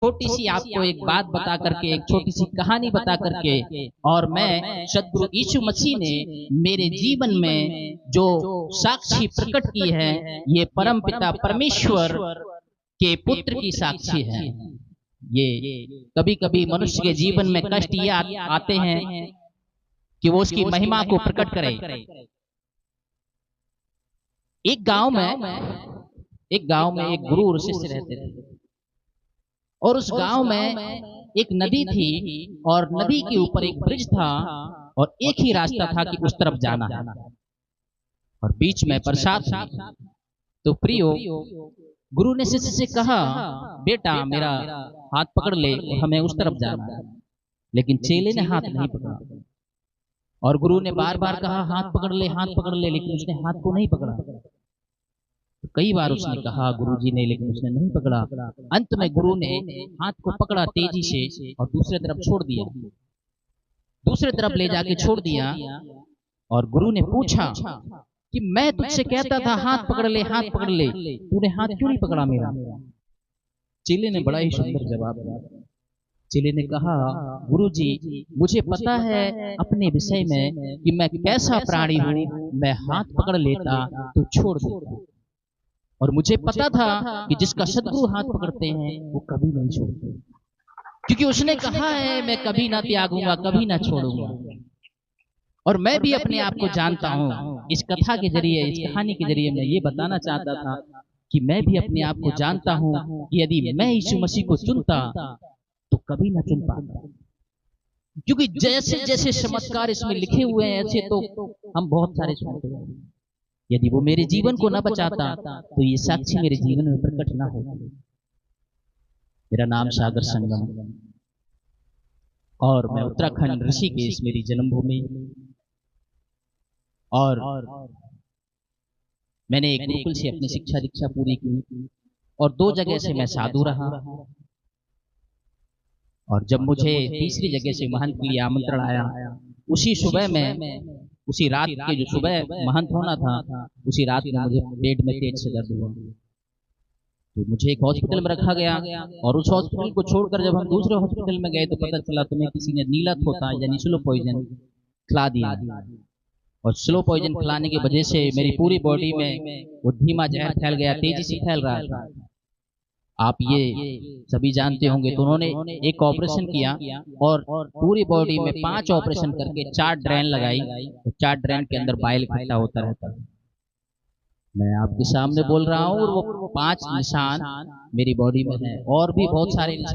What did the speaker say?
छोटी सी आपको एक बात बता करके, एक छोटी सी कहानी बता करके, और मैं सद्गुरु यीशु मसीह ने मेरे जीवन में जो साक्षी प्रकट की है, ये परम पिता परमेश्वर के पुत्र की साक्षी है। ये कभी कभी मनुष्य के जीवन में कष्ट ये आते हैं कि वो उसकी महिमा को प्रकट करे। एक गांव में एक गुरु और शिष्य रहते थे, और उस गांव में एक नदी थी, और नदी के ऊपर एक ब्रिज था, और एक ही रास्ता था कि उस तरफ जाना है, और बीच में बरसात थी। तो प्रियो, गुरु ने शिष्य से कहा, बेटा मेरा हाथ पकड़ ले, हमें उस तरफ जाना है। लेकिन चेले ने हाथ नहीं पकड़ा, और गुरु ने बार बार कहा, हाथ पकड़ ले, हाथ पकड़ ले, लेकिन उसने हाथ को नहीं पकड़ा। तो कई बार उसने कहा गुरुजी ने, लेकिन उसने नहीं पकड़ा। अंत में गुरु ने हाथ को पकड़ा तेजी से और दूसरे तरफ छोड़ दिया, दूसरे तरफ ले जाके छोड़ दिया। और गुरु ने पूछा कि मैं तुझसे कहता था हाथ पकड़ ले, हाथ पकड़ ले, तूने हाथ क्यों नहीं पकड़ा मेरा? चेले ने बड़ा ही सुंदर जवाब दिया। चेले ने कहा, गुरुजी मुझे पता है अपने विषय में कि मैं कैसा प्राणी हूँ, मैं हाथ पकड़ लेता तो छोड़ देता, और मुझे पता था कि जिसका सद्गुरु हाथ पकड़ते हैं वो कभी नहीं छोड़ते, क्योंकि उसने कहा है मैं कभी ना त्यागूंगा, कभी ना छोड़ूंगा। और मैं भी अपने आप को जानता हूँ। इस कथा के जरिए, इस कहानी के जरिए मैं ये बताना चाहता था कि मैं भी अपने आप को जानता हूँ कि यदि मैं यीशु मसीह को चुनता तो कभी ना चुन पाता, क्योंकि जैसे जैसे चमत्कार इसमें लिखे हुए हैं ऐसे तो हम बहुत सारे सुनते हैं। यदि वो मेरे जीवन को न बचाता तो ये साक्षी मेरे जीवन में प्रकट न होता। मेरा नाम सागर संगम, और मैं उत्तराखंड ऋषिकेश मेरी जन्मभूमि, और मैंने एक गुरुकुल से अपनी शिक्षा दीक्षा पूरी की, और 2 जगह से मैं साधु रहा। और जब मुझे तीसरी जगह से महंत के लिए आमंत्रण आया, उसी सुबह में, उसी रात के जो सुबह महंत होना था, उसी रात में मुझे पेट में तेज से दर्द हुआ। तो मुझे एक हॉस्पिटल में रखा गया, और उस हॉस्पिटल को छोड़कर जब हम दूसरे हॉस्पिटल में गए तो पता चला तुम्हें किसी ने नीला थोथा यानी स्लो पॉइजन खिला दिया। और स्लो पॉइजन खिलाने की वजह से मेरी पूरी बॉडी में वो धीमा जहर फैल गया, तेजी से फैल रहा था। आप ये सभी जानते होंगे। तो उन्होंने एक ऑपरेशन किया, और पूरी बॉडी में 5 ऑपरेशन करके 4 ड्रेन लगाई, तो 4 ड्रेन के अंदर बाइल इकट्ठा होता रहता है। मैं आपके सामने बोल रहा हूँ, और वो 5 निशान मेरी बॉडी में है, और भी बहुत सारे निशान